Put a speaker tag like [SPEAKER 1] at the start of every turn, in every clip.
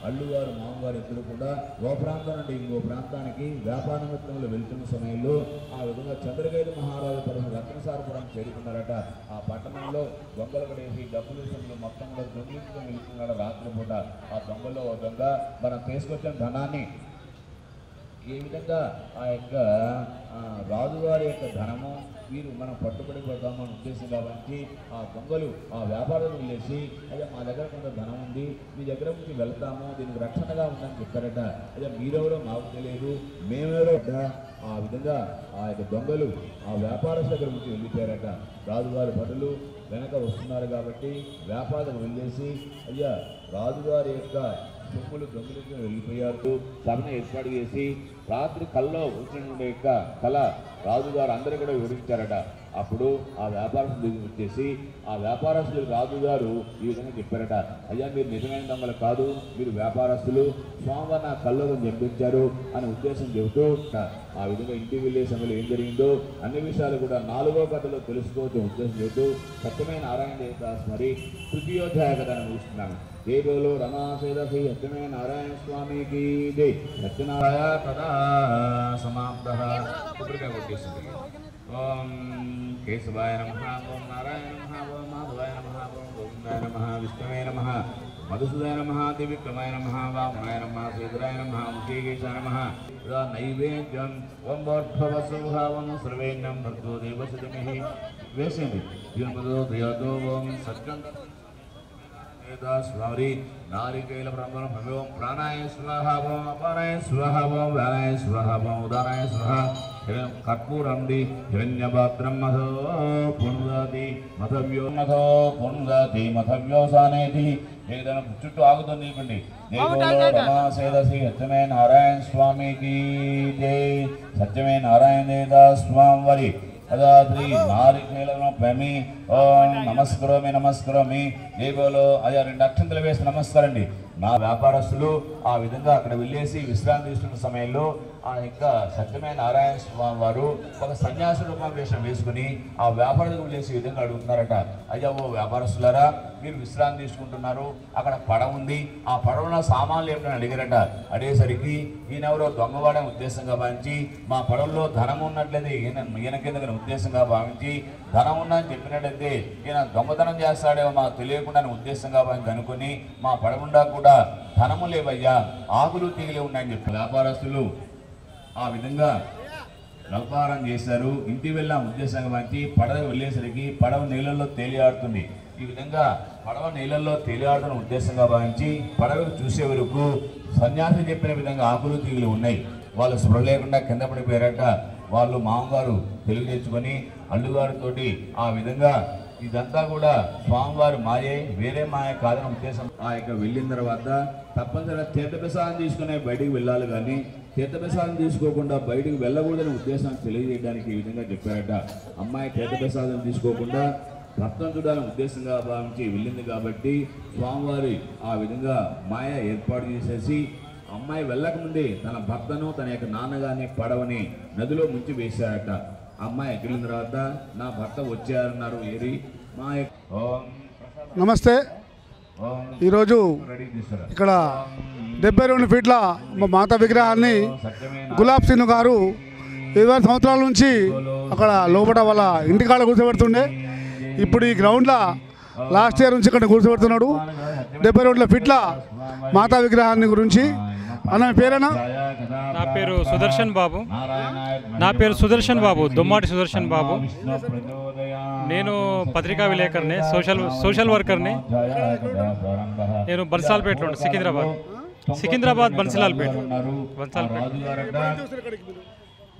[SPEAKER 1] అల్లుగారు మామగారు ఇద్దరు కూడా ఓ ప్రాంతం నుండి ఇంకో ప్రాంతానికి వ్యాపార నిమిత్తంలో వెళ్తున్న సమయంలో ఆ విధంగా చంద్రకేతు మహారాజపురం రత్నసారపురం చేరుకున్నారట. ఆ పట్టణంలో దొంగలు పడేసి డబ్బులు విషయంలో మొత్తం కూడా దొంగిలించుకొని వెళ్తున్నాడు రాత్రిపూట. ఆ దొంగలో ఓ దొంగ మనం తీసుకొచ్చిన ధనాన్ని ఏ విధంగా ఆ యొక్క రాజుగారి యొక్క ధనము వీరు మనం పట్టుబడిపోతాము అని ఉద్దేశం కాబట్టి ఆ దొంగలు ఆ వ్యాపారం వెళ్ళేసి అదే మా దగ్గర కొంత ధనం ఉంది, మీ దగ్గర నుంచి వెళ్తాము, దీనికి రక్షణగా ఉందని చెప్పారట. అదే మీరెవరో మాకు తెలియదు, మేమెవరో ఆ విధంగా ఆ యొక్క దొంగలు ఆ వ్యాపారస్తుల దగ్గర నుంచి వెళ్ళిపోయారట. రాజుగారి భటులు వెనక వస్తున్నారు కాబట్టి వ్యాపారం వెళ్ళేసి అయ్యా రాజుగారి యొక్క సొమ్ములు దొంగలించి వెళ్ళిపోయారు. సభను ఏర్పాటు చేసి రాత్రి కల్లో వచ్చిన యొక్క కళ రాజుగారు అందరూ కూడా వివరించారట. అప్పుడు ఆ వ్యాపారస్తులు వచ్చేసి ఆ వ్యాపారస్తులు రాజుగారు ఈ విధంగా చెప్పారట, అయ్యా మీరు నిజమైన దొంగలు కాదు, మీరు వ్యాపారస్తులు, స్వామివారు నా కల్లో చెప్పించారు అనే ఉద్దేశం చెబుతూ ఆ విధంగా ఇంటికి వెళ్ళే సమయంలో ఏం జరిగిందో అన్ని విషయాలు కూడా 4వ కథలో తెలుసుకోవచ్చు ఉద్దేశం చెబుతూ సత్యమైన నారాయణ దేవదాస్ మరి తృతీయోధ్యాయ కథను చూస్తున్నాను. దేవలో రమాసేదీ సత్యమైన నారాయణ స్వామికి దే సత్యనారాయణ కథా సమాప్త. కొట్టేసింది. ఓం కేశవాయ నమః, ఓం నారాయణ నమః, ఓం మాధవాయ నమః, ఓం గోవిందాయ నమః, విష్ణువే నమః, మధుసూదయ నమః, త్రివిక్రమాయ నమః, వామనాయ నమః, శ్రీధరాయ నమః, ముఖీకేశాయ నమః. నైవేద్యం ఓం భోర్భవసుభావం సర్వేణం భర్గో దేవసతిమిః వేసింది. దియోదో ఓం సత్యం స్వామి నారికేల బ్రహ్మణ భగవం ప్రాణాయ స్వాహ ఓం అపానాయ స్వాహ ఓం వ్యానాయ స్వాహ ఓం ఉదానాయ స్వాహ. కర్పూరం ది హిరణ్యపాత్రం మధో పుణ్యతి మధవ్యో మధో పుణ్యతి మధవ్యోసానేతి. ఏదైనా చుట్టూ ఆగుతుంది నీకండి. దేవలో రమాసేదసి సత్యమే నారాయణ స్వామికి జై. సత్యమే నారాయణ దేవదాస్ స్వామి వారి అదాద్రి నారికేలను ప్రేమి ఓం నమస్కరోమి దేవలో అయ్యా 2 అక్షంతలు వేసి నమస్కారండి. నా వ్యాపారస్తులు ఆ విధంగా అక్కడ వెళ్ళేసి విశ్రాంతి తీసుకున్న సమయంలో ఆ యొక్క సత్యమైన నారాయణ స్వామి వారు ఒక సన్యాస రూపవేషం వేసుకుని ఆ వ్యాపారం వెళ్ళేసి విధంగా అడుగుతున్నారట, అయ్యా ఓ వ్యాపారస్తులారా మీరు విశ్రాంతి తీసుకుంటున్నారు, అక్కడ పడవ ఉంది, ఆ పడవలో సామాన్లు ఏమిటని అడిగారట. అడిగేసరికి ఈయనెవరో దొంగవాడని ఉద్దేశంగా భావించి మా పడవలో ధనం ఉన్నట్లయితే ఈయన కింద ఉద్దేశంగా భావించి ధనం ఉందని చెప్పినట్టయితే ఈయన దొంగతనం చేస్తాడేమో మాకు తెలియకుండా ఉద్దేశంగా భావించి అనుకుని మా పడవుండా కూడా ధనము లేవయ్యా ఆకులు తీగలే ఉన్నాయని చెప్పి వ్యాపారస్తులు ఆ విధంగా వ్యాపారం చేశారు. ఇంటికి వెళ్ళాం ఉద్దేశంగా భావించి పడవ వెళ్ళేసరికి పడవ నీళ్ళల్లో తేలియాడుతుంది. ఈ విధంగా పడవ నీళ్ళల్లో తేలియాడుతున్న ఉద్దేశంగా భావించి పడవకు చూసే వరకు సన్యాసి చెప్పిన విధంగా ఆకులు తీగలు ఉన్నాయి. వాళ్ళు స్పృహ లేకుండా కింద పడిపోయారట. వాళ్ళు మామగారు తెలుగు తెచ్చుకొని అల్లుగారితోటి ఆ విధంగా ఇదంతా కూడా స్వామివారు మాయే, వేరే మాయ కాదని ఉద్దేశం. ఆ యొక్క వెళ్ళిన తర్వాత తప్పనిసరిగా తీర్థప్రసాదం తీసుకునే బయటికి వెళ్ళాలి, కానీ తీర్థప్రసాదం తీసుకోకుండా బయటికి వెళ్ళకూడదని ఉద్దేశాన్ని తెలియజేయడానికి ఈ విధంగా చెప్పారట. అమ్మాయి తీర్థప్రసాదం తీసుకోకుండా భక్తం చూడాలని ఉద్దేశంగా భావించి వెళ్ళింది కాబట్టి స్వామివారి ఆ విధంగా మాయ ఏర్పాటు చేసేసి అమ్మాయి వెళ్ళకముందే తన భర్తను తన యొక్క నాన్నగారిని పడవని నదిలో ముంచి వేశారట. అమ్మాయి వెళ్ళిన తర్వాత నా భర్త వచ్చారన్నారు. ఏరి మా
[SPEAKER 2] నమస్తే. ఈరోజు ఇక్కడ 72 ఫీట్ల మాతా విగ్రహాన్ని గులాబ్ సింగ్ గారు 20 సంవత్సరాల నుంచి అక్కడ లోపల వాళ్ళ ఇంటికాడ కూర్చోబెడుతుండే. ఇప్పుడు ఈ గ్రౌండ్లో లాస్ట్ ఇయర్ నుంచి ఇక్కడ కూర్చోబెడుతున్నాడు. 72 ఫీట్ల మాతా విగ్రహాన్ని గురించి. అన్న పేరేనా?
[SPEAKER 3] నా పేరు సుదర్శన్ బాబు, దుమ్మాటి సుదర్శన్ బాబు. నేను పత్రికా విలేకరిని, సోషల్ వర్కర్ని. నేను బన్సాల్పేటలో సికింద్రాబాద్ బన్సిలాల్పేట.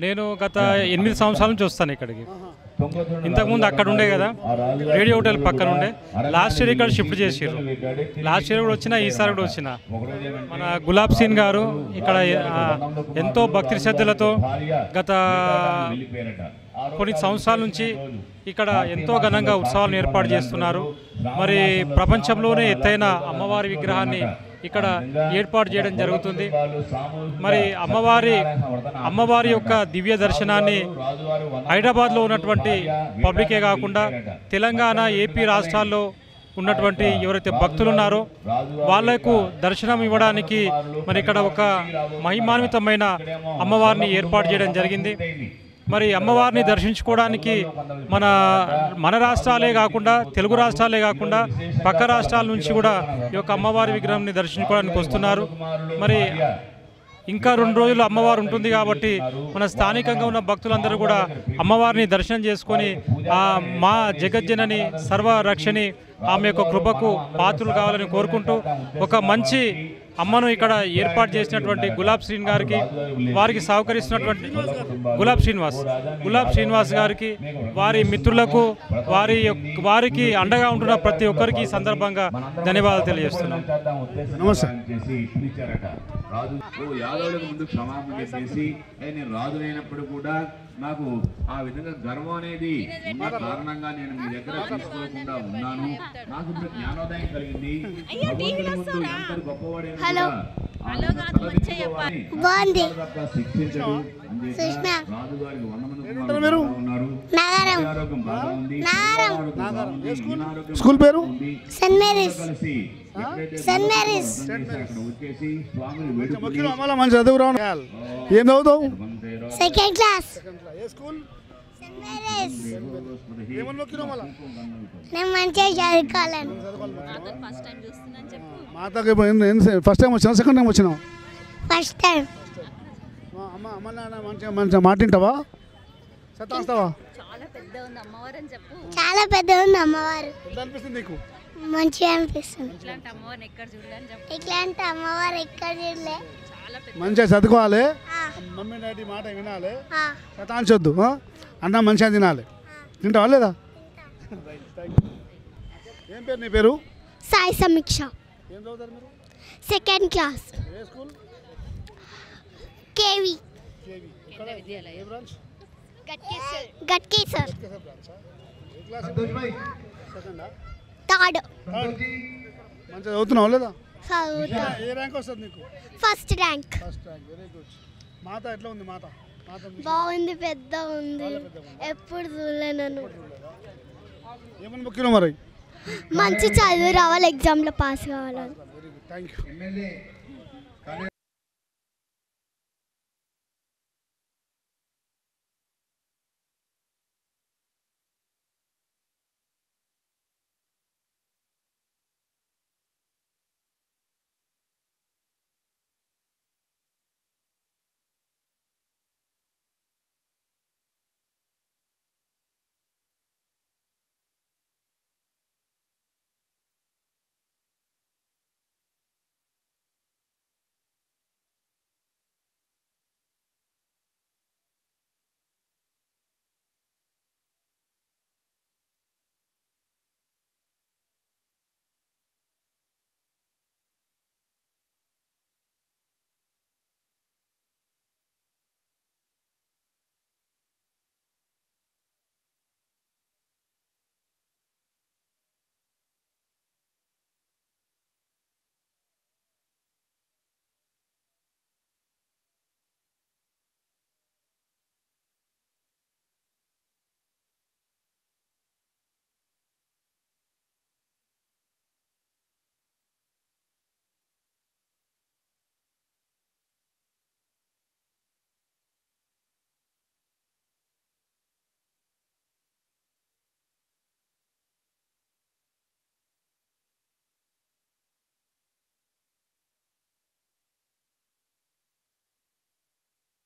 [SPEAKER 3] నేను గత 8 సంవత్సరాల నుంచి వస్తాను ఇక్కడికి. ఇంతకుముందు అక్కడ ఉండే కదా రేడియో హోటల్ పక్కన ఉండే. లాస్ట్ ఇయర్ ఇక్కడ షిఫ్ట్ చేసారు. లాస్ట్ ఇయర్ కూడా వచ్చిన, ఈసారి కూడా వచ్చిన. మన గులాబ్ సింగ్ గారు ఇక్కడ ఎంతో భక్తి శ్రద్ధలతో గత కొన్ని సంవత్సరాల నుంచి ఇక్కడ ఎంతో ఘనంగా ఉత్సవాలను ఏర్పాటు చేస్తున్నారు. మరి ప్రపంచంలోనే ఎత్తైన అమ్మవారి విగ్రహాన్ని ఇక్కడ ఏర్పాటు చేయడం జరుగుతుంది. మరి అమ్మవారి యొక్క దివ్య దర్శనాన్ని హైదరాబాద్లో ఉన్నటువంటి పబ్లికే కాకుండా తెలంగాణ, ఏపీ రాష్ట్రాల్లో ఉన్నటువంటి ఎవరైతే భక్తులు ఉన్నారో వాళ్లకు దర్శనం ఇవ్వడానికి మరి ఇక్కడ ఒక మహిమాన్వితమైన అమ్మవారిని ఏర్పాటు చేయడం జరిగింది. మరి అమ్మవారిని దర్శించుకోవడానికి మన రాష్ట్రాలే కాకుండా తెలుగు రాష్ట్రాలే కాకుండా పక్క రాష్ట్రాల నుంచి కూడా ఈ యొక్క అమ్మవారి విగ్రహాన్ని దర్శించుకోవడానికి వస్తున్నారు. మరి ఇంకా 2 రోజులు అమ్మవారు ఉంటుంది కాబట్టి మన స్థానికంగా ఉన్న భక్తులందరూ కూడా అమ్మవారిని దర్శనం చేసుకొని మా జగజ్జనని సర్వరక్షని ఆమె యొక్క కృపకు పాత్రలు కావాలని కోరుకుంటూ ఒక మంచి అమ్మను ఇక్కడ ఏర్పాటు చేసినటువంటి గులాబ్ శ్రీన్ గారికి, వారికి సహకరిస్తున్నటువంటి గులాబ్ శ్రీనివాస్ గారికి, వారి మిత్రులకు, వారికి అండగా ఉంటున్న ప్రతి ఒక్కరికి ఈ సందర్భంగా ధన్యవాదాలు తెలియజేస్తున్నాం.
[SPEAKER 1] యాదవులకు ముందు క్షమాపణ చెప్పేసి నేను రాజునైనప్పుడు కూడా నాకు ఆ విధంగా గర్వం అనేది ఉన్న కారణంగా నేను మీ దగ్గర తీసుకోకుండా ఉన్నాను. నాకు ఇప్పుడు జ్ఞానోదయం కలిగింది. గొప్పవాడే
[SPEAKER 2] స్కూల్ పేరు మంచి చదువు రావు. ఏం చదువుతావు?
[SPEAKER 4] Second class. నేను మంచిగా చదువుకోవాలని.
[SPEAKER 2] మాతకి ఫస్ట్ టైం వచ్చినా సెకండ్ టైం వచ్చినావు?
[SPEAKER 4] First time.
[SPEAKER 2] అమ్మ నాన్న మంచిగా మాటింటావా? సతాస్తావా?
[SPEAKER 4] చాలా పెద్ద ఉంది అమ్మవారు.
[SPEAKER 2] ఎట్లా అనిపిస్తుంది నీకు?
[SPEAKER 4] మంచిగా అనిపిస్తుంది. ఇట్లాంటి అమ్మవారు ఎక్కడ చూడలే.
[SPEAKER 2] మంచిగా చదువుకోవాలి, మమ్మీ డాడీ మాట వినాలి, సతాంచొద్దు, అన్నం మంచిగా తినాలి. తింటావా లేదా? ఏం పేరు నీ పేరు?
[SPEAKER 4] సాయి సమీక్ష.
[SPEAKER 2] ఏం చదువుతారు మీరు?
[SPEAKER 4] Second class.
[SPEAKER 2] ఏ స్కూల్?
[SPEAKER 4] కేవి.
[SPEAKER 2] ఏ బ్రాంచ్?
[SPEAKER 4] గట్కేసర్. థర్డ్.
[SPEAKER 2] మంచిగా చదువుతున్నావు లేదా?
[SPEAKER 4] ఏ
[SPEAKER 2] ర్యాంక్ వస్తుంది నీకు?
[SPEAKER 4] First rank.
[SPEAKER 2] Very good. మాత ఎట్లా ఉంది? మాత
[SPEAKER 4] బాగుంది, పెద్ద ఉంది. ఎప్పుడు చూడలే నన్ను.
[SPEAKER 2] ఏమని మొక్కినావు మరి?
[SPEAKER 4] మంచి చదువు రావాలి, ఎగ్జామ్లో పాస్ కావాలని.
[SPEAKER 2] Very good, thank you.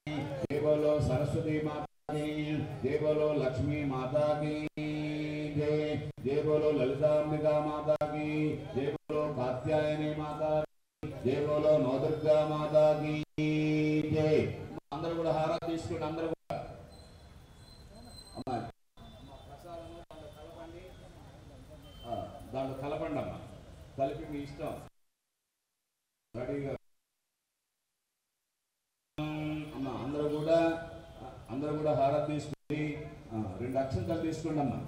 [SPEAKER 1] जय बोलो सरस्वती माता की जय, बोलो लक्ष्मी माता की जय, जय बोलो ललितांबिका माता की जय, बोलो कात्यायनी माता की जय, बोलो नवदुर्गा माता की जय. अंदर కూడా హారతి తీసుకుని అందరూ కూడా అమ్మా దాంట్లో కలపండి అమ్మా, కలిపి మీ ఇష్టం రెడీగా అందరూ కూడా హారతి తీసుకుని 2 అక్షంతలు తీసుకోండి అమ్మా.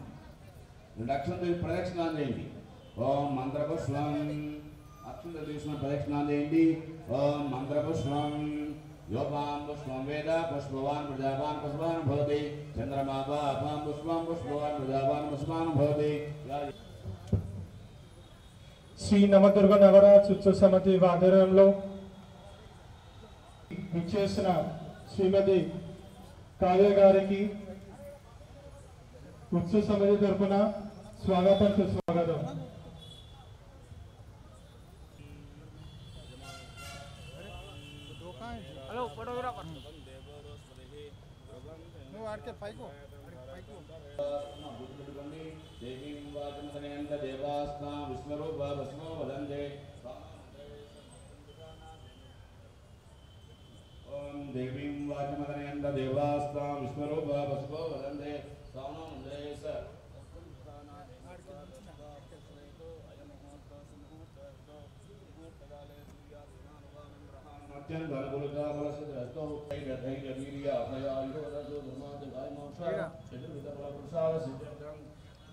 [SPEAKER 1] 2 అక్షంతలు ప్రదక్షిణాలు చేయండి. ఓం మంత్రపుష్పం. అక్షంతలు తీసుకున్న ప్రదక్షిణాలు చేయండి. ఓం మంత్రపుష్పం. యోపాం పుష్పం వేద పుష్పవాన్ ప్రజావాన్ పుష్పాన్ భవతి. చంద్రమా పాపాం పుష్పం పుష్పవాన్ ప్రజావాన్ పుష్పాన్ భవతి.
[SPEAKER 5] శ్రీ నవదుర్గ నవరాత్రి ఉత్సవ సమితి ఆధ్వర్యంలో విచ్చేసిన శ్రీమతి కావ్య గారికి ఉత్సవ సమితి తరపున స్వాగతం సుస్వాగతం.
[SPEAKER 1] देवीं वाचमदनयन्त देवास्तां विष्णुरूपा वसुतो वदन्ते स्वानो मन्देश अत्यंत अनुकूलता बलसिद्धस्तो धैर्य वीर्य अभयायुः वदतु धर्मात् गायमोक्ष चतुर्विध फलपुरुषाः सिद्ध्यर्थं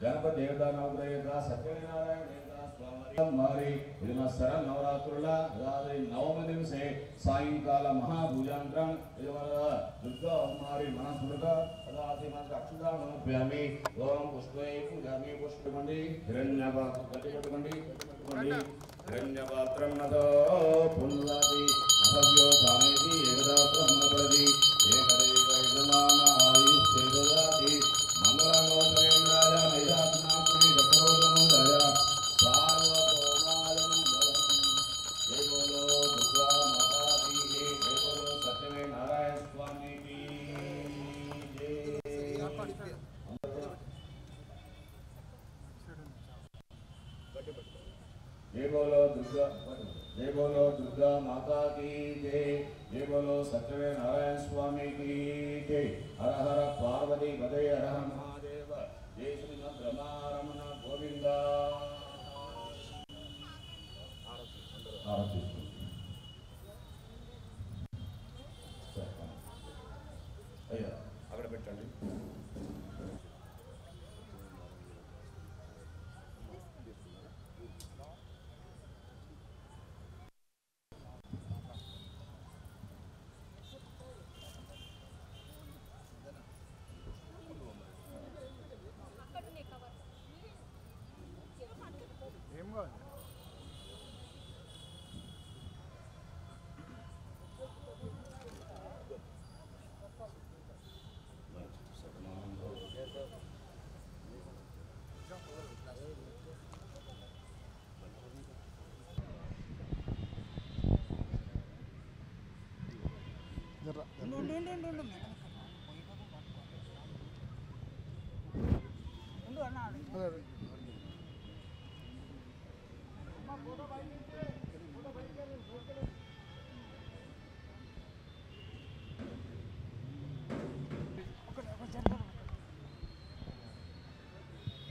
[SPEAKER 1] गणपति देवता नवग्रहदा सत्यनारायण देवता स्वामी मारी इदमस्सरं नवरात्रुल रात्रि नवम दिवसे सायंकाल महापूजांतरं इदवद दुर्गा मारी मनस्मृत तदाति मनस अक्षुदा नमस्यामि ओम पुष्पे पूजामि पुष्पमंडि हिरण्यपात्रं हिरण्यपात्रं नतो पुण्यति महव्यो सामेति एकदा ब्रह्मपदि एकदैव यजमान आयुष्येददाति मंगलालोचनेन्द्राय नैरात्नात्मनि चक्रोधनोदय सार्वभौमाय मंगलम्. जय बोलो दुर्गा माता की जय, जय बोलो सत्यमे नारायण स्वामी की जय. जय बोलो दुर्गा, जय बोलो दुर्गा माता की जय, जय बोलो सत्यमे नारायण स्वामी की जय. हर हर पार्वती पदे हर हर महादेव. जय श्रीमद् रमारमण गोविंद. आरती अయ్యా అక్కడ పెట్టండి.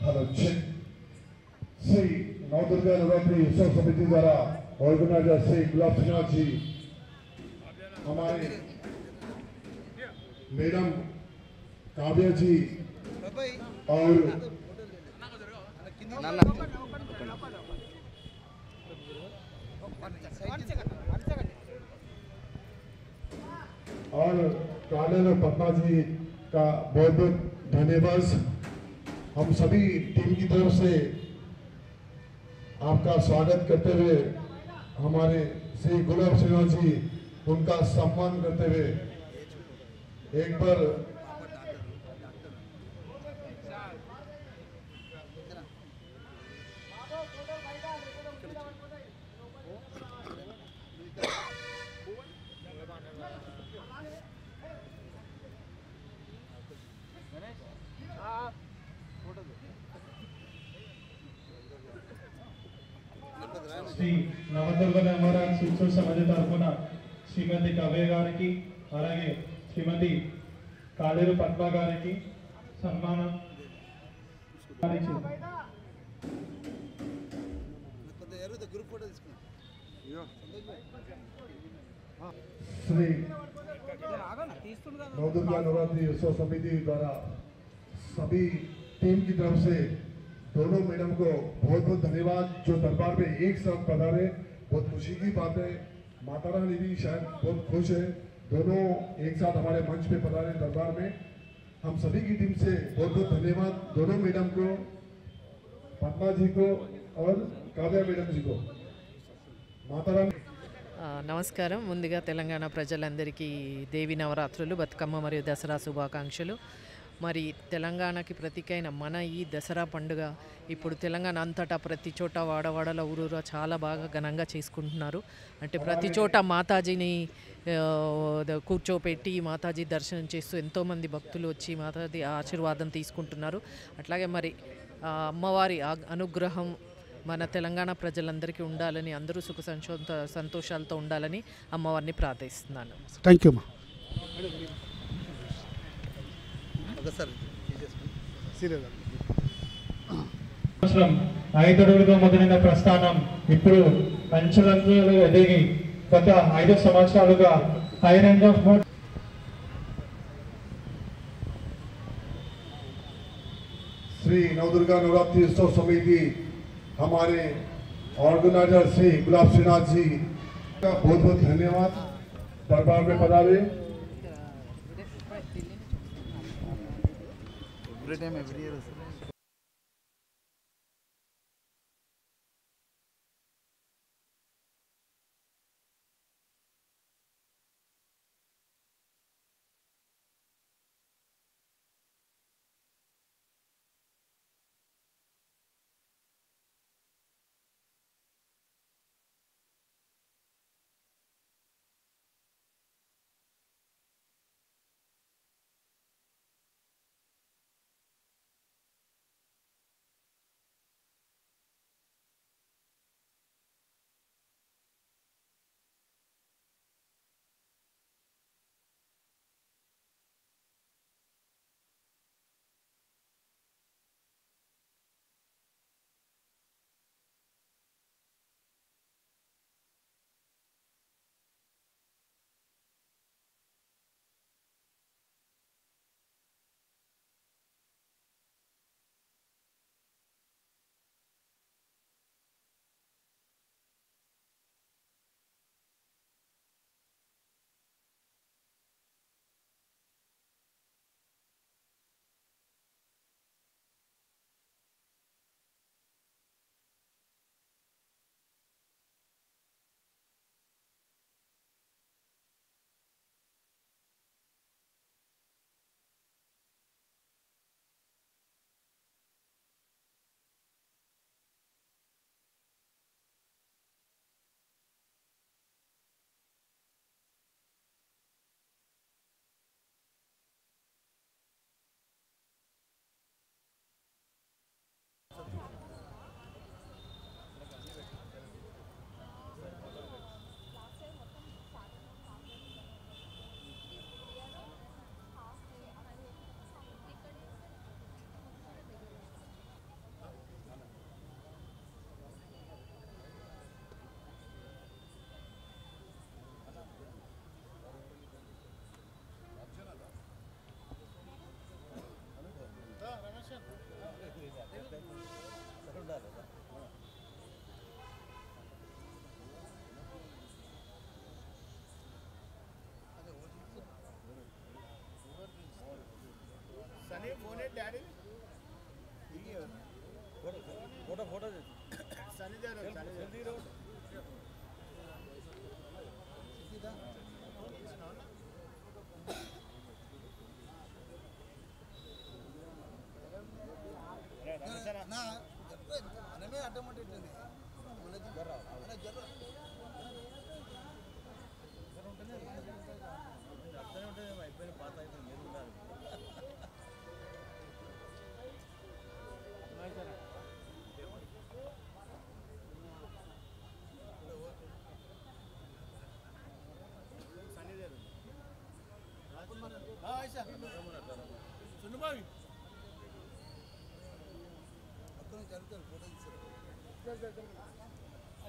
[SPEAKER 6] Hello check. श्री नवदुर्गा नवरात्रि उत्सव समिति द्वारा ऑर्गेनाइजर श्री गुलाब सिंह जी, हमारे मैडम काव्या जी और काले पद्मा जी का बहुत बहुत धन्यवाद. हम सभी टीम की तरफ से आपका स्वागत करते हुए हमारे श्री गुलाब सिंह जी उनका सम्मान करते हुए एक बार
[SPEAKER 5] శ్రీ నవదుర్గ నవరాత్రి ఉత్సవ సమితి తరఫున శ్రీమతి కావ్య గారికి అలాగే శ్రీమతి కాళేరు పద్మ గారికి సన్మానం
[SPEAKER 6] श्री नवदुर्गा नवरात्रि उत्सव समिति द्वारा सभी टीम की तरफ से दोनों मैडम को बहुत बहुत धन्यवाद जो दरबार में एक साथ पधारे. बहुत खुशी की बात है. माता रानी भी शायद बहुत खुश है दोनों एक साथ हमारे मंच पे पधारे दरबार में. हम सभी की टीम से बहुत बहुत धन्यवाद दोनों मैडम को, पद्मा जी को और काव्या मैडम जी को माता रानी।
[SPEAKER 7] నమస్కారం. ముందుగా తెలంగాణ ప్రజలందరికీ దేవి నవరాత్రులు, బతుకమ్మ మరియు దసరా శుభాకాంక్షలు. మరి తెలంగాణకి ప్రతీకైన మన ఈ దసరా పండుగ ఇప్పుడు తెలంగాణ అంతటా ప్రతి చోట వాడవాడల ఊరూరా చాలా బాగా ఘనంగా చేసుకుంటున్నారు. అంటే ప్రతి చోట మాతాజీని కూర్చోపెట్టి మాతాజీ దర్శనం చేస్తూ ఎంతోమంది భక్తులు వచ్చి మాతాజీ ఆశీర్వాదం తీసుకుంటున్నారు. అట్లాగే మరి అమ్మవారి అనుగ్రహం మన తెలంగాణ ప్రజలందరికీ ఉండాలని, అందరూ సుఖ సంతోషాలతో ఉండాలని అమ్మవారిని ప్రార్థిస్తున్నాను.
[SPEAKER 2] Thank you.
[SPEAKER 5] సంవత్సరం 5 అడుగులుగా మొదలైన ప్రస్థానం ఇప్పుడు అంచెలంచెలు ఎదిగి గత 5 సంవత్సరాలుగా high range of mode
[SPEAKER 6] Shri Navdurga Navratri उत्सव समिति हमारे ऑर्गेनाइजर श्री गुलाब सिन्हा जी का बहुत बहुत धन्यवाद। दरबार में पधारे।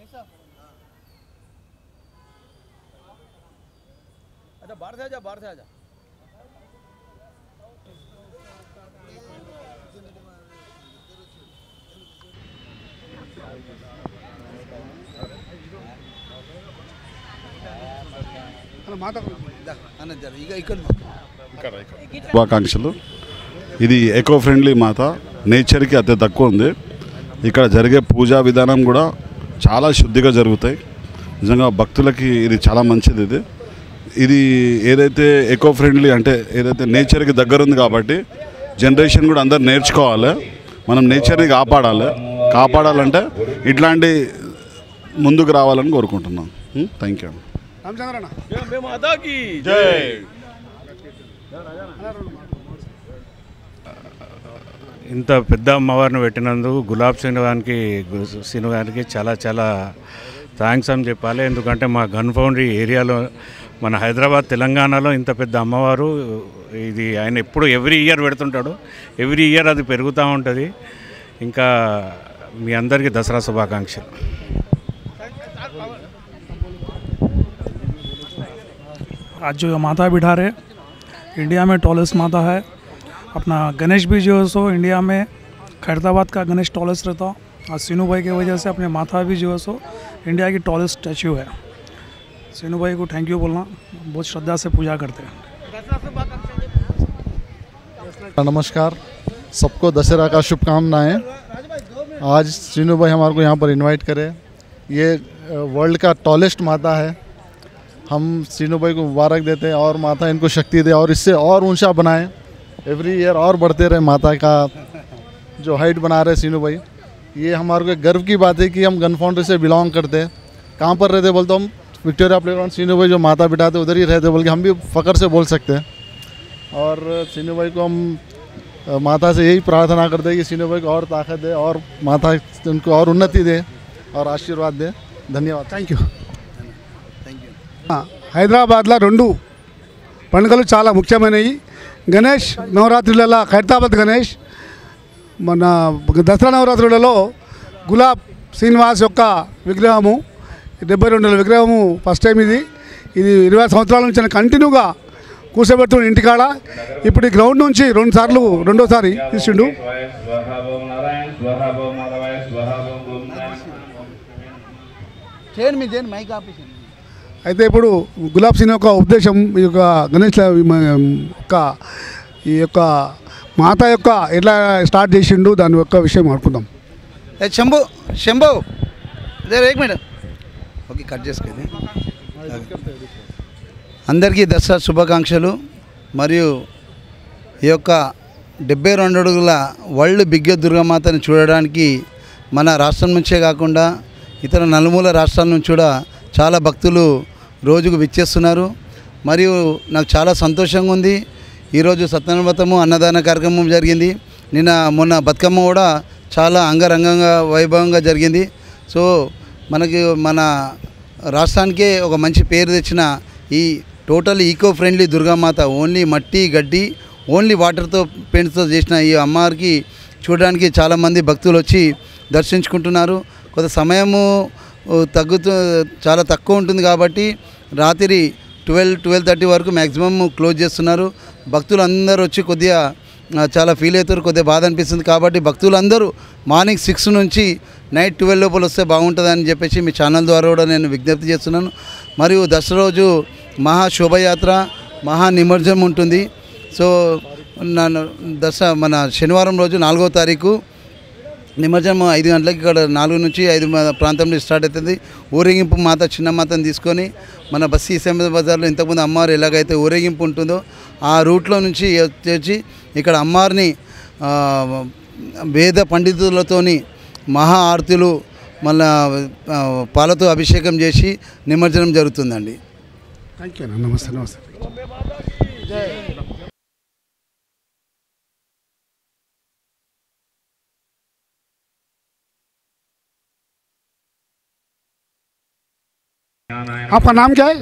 [SPEAKER 8] अच्छा बाहर से आजा, बाहर से आजा।
[SPEAKER 2] శుభాకాంక్షలు. ఇది ఎకో ఫ్రెండ్లీ మాత, నేచర్కి అతి తక్కువ ఉంది.
[SPEAKER 9] ఇక్కడ జరిగే పూజా విధానం కూడా చాలా శుద్ధిగా జరుగుతాయి. నిజంగా భక్తులకి ఇది చాలా మంచిది. ఇది ఏదైతే ఎకో ఫ్రెండ్లీ అంటే ఏదైతే నేచర్కి దగ్గర ఉంది కాబట్టి జనరేషన్ కూడా అందరు నేర్చుకోవాలి. మనం నేచర్ని కాపాడాలంటే ఇట్లాంటి ముందుకు రావాలని కోరుకుంటున్నాం. Thank you.
[SPEAKER 10] ఇంత పెద్ద అమ్మవారిని పెట్టినందుకు గులాబ్ శ్రీను గారికి చాలా చాలా థ్యాంక్స్ అని చెప్పాలి. ఎందుకంటే మా గన్ ఫౌండరీ ఏరియాలో మన హైదరాబాద్ తెలంగాణలో ఇంత పెద్ద అమ్మవారు ఇది ఆయన ఎప్పుడు ఎవ్రీ ఇయర్ పెడుతుంటాడు. ఎవ్రీ ఇయర్ అది పెరుగుతూ ఉంటుంది. ఇంకా మీ అందరికీ దసరా శుభాకాంక్షలు.
[SPEAKER 11] आज जो माता बिठा रहे इंडिया में टॉलेस्ट माता है. अपना गणेश भी जो है सो इंडिया में खैरताबाद का गणेश टॉलेस्ट रहता. और सीनू भाई की वजह से अपने माता भी जो है सो इंडिया की टॉलेस्ट स्टैचू है. सीनू भाई को थैंक यू बोलना, बहुत श्रद्धा से पूजा करते हैं.
[SPEAKER 12] नमस्कार, सबको दशहरा का शुभकामनाएं. आज सीनू भाई हमारे को यहाँ पर इनवाइट करे. ये वर्ल्ड का टॉलेस्ट माता है. हम सीनू भाई को मुबारक देते हैं और माता इनको शक्ति दे और इससे और ऊंचा बनाए. एवरी ईयर और बढ़ते रहे. माता का जो हाइट बना रहे सीनू भाई, ये हमारे को गर्व की बात है कि हम गन फाउंड्री से बिलोंग करते हैं. कहाँ पर रहते बोलते हम विक्टोरिया प्लेग्राउंड. सीनू भाई जो माता बिठाते उधर ही रहते बोल के हम भी फ़ख्र से बोल सकते हैं. और सीनू भाई को हम माता से यही प्रार्थना करते हैं कि सीनू भाई को और ताकत दे और माता उनको और उन्नति दे और आशीर्वाद दे. धन्यवाद.
[SPEAKER 2] Thank you. హైదరాబాద్లో 2 పండుగలు చాలా ముఖ్యమైనవి. గణేష్ నవరాత్రులలో ఖైరతాబాద్ గణేష్, మన దసరా నవరాత్రులలో గులాబ్ శ్రీనివాస్ యొక్క విగ్రహము 72 విగ్రహము ఫస్ట్ టైం. ఇది 20 సంవత్సరాల నుంచి కంటిన్యూగా కూర్చోబెడుతున్న ఇంటికాడ. ఇప్పుడు ఈ గ్రౌండ్ నుంచి 2 సార్లు రెండోసారి ఇచ్చిండు. అయితే ఇప్పుడు గులాబ్ సింగ్ యొక్క ఉద్దేశం ఈ యొక్క గణేష్ ఈ యొక్క మాత యొక్క ఎట్లా స్టార్ట్ చేసిండు దాని యొక్క విషయం అనుకుందాం.
[SPEAKER 13] శంభు एक मिनट ఓకే కట్ చేసుకుంది. అందరికీ దసరా శుభాకాంక్షలు. మరియు ఈ యొక్క 72 అడుగుల వరల్డ్ బిగ్గెస్ట్ దుర్గామాతని చూడడానికి మన రాష్ట్రం నుంచే కాకుండా ఇతర నలుమూల రాష్ట్రాల నుంచి కూడా చాలా భక్తులు రోజుకు విచ్చేస్తున్నారు. మరియు నాకు చాలా సంతోషంగా ఉంది. ఈరోజు సత్యనారాయణ అన్నదాన కార్యక్రమం జరిగింది. మొన్న బతుకమ్మ కూడా చాలా అంగరంగంగా వైభవంగా జరిగింది. సో మనకి మన రాష్ట్రానికే ఒక మంచి పేరు తెచ్చిన ఈ total eco friendly Durgamata, only మట్టి గడ్డి ఓన్లీ వాటర్తో పెయింట్స్తో చేసిన ఈ అమ్మవారికి చూడడానికి చాలామంది భక్తులు వచ్చి దర్శించుకుంటున్నారు. కొంత సమయము చాలా తక్కువ ఉంటుంది కాబట్టి రాత్రి 12-12:30 వరకు మ్యాక్సిమం క్లోజ్ చేస్తున్నారు. భక్తులు అందరూ వచ్చి కొద్దిగా చాలా ఫీల్ అవుతారు, కొద్దిగా బాధ అనిపిస్తుంది. కాబట్టి భక్తులందరూ మార్నింగ్ 6 నుంచి నైట్ 12 లోపల వస్తే బాగుంటుందని చెప్పేసి మీ ఛానల్ ద్వారా కూడా నేను విజ్ఞప్తి చేస్తున్నాను. మరియు దసరా రోజు మహా శోభయాత్ర, మహా నిమజ్జనం ఉంటుంది. సో మన శనివారం రోజు 4వ తారీఖు నిమజ్జనం 5 గంటలకి ఇక్కడ 4 నుంచి 5 ప్రాంతంలో స్టార్ట్ అవుతుంది. ఊరేగింపు మాత చిన్న మాతను తీసుకొని మన బస్సీ సెంబ బజార్లో ఇంతకుముందు అమ్మవారు ఎలాగైతే ఊరేగింపు ఉంటుందో ఆ రూట్లో నుంచి వచ్చి ఇక్కడ అమ్మవారిని వేద పండితులతోని మహా ఆరతులు మళ్ళా పాలతో అభిషేకం చేసి నిమజ్జనం జరుగుతుందండి.
[SPEAKER 2] Thank you. నమస్తే. నమస్తే. आपका नाम क्या है?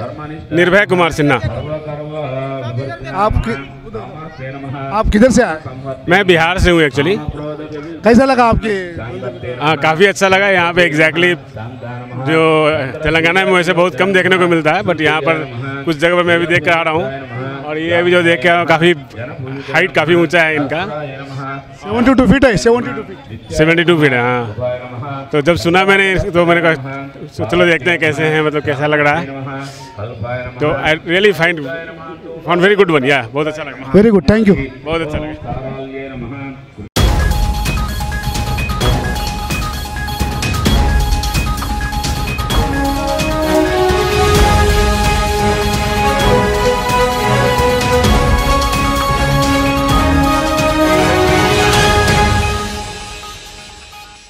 [SPEAKER 14] निर्भय कुमार सिन्हा।
[SPEAKER 2] आप किधर से आए?
[SPEAKER 14] मैं बिहार से हूँ एक्चुअली।
[SPEAKER 2] कैसा लगा आपके?
[SPEAKER 14] काफ़ी अच्छा लगा। यहाँ पे एग्जैक्टली जो तेलंगाना में वैसे बहुत कम देखने को मिलता है, बट यहाँ पर कुछ जगह पर मैं अभी देख कर आ रहा हूँ और ये अभी जो देख के काफ़ी हाइट काफ़ी ऊंचा है इनका।
[SPEAKER 2] 72 फीट है।
[SPEAKER 14] 72 फीट है। हाँ, तो जब सुना मैंने तो मैंने कहा चलो देखते हैं कैसे हैं, मतलब कैसा लग रहा है। तो I really found very good one. या बहुत अच्छा लगा।
[SPEAKER 2] Very good, thank you.
[SPEAKER 14] बहुत अच्छा लगा।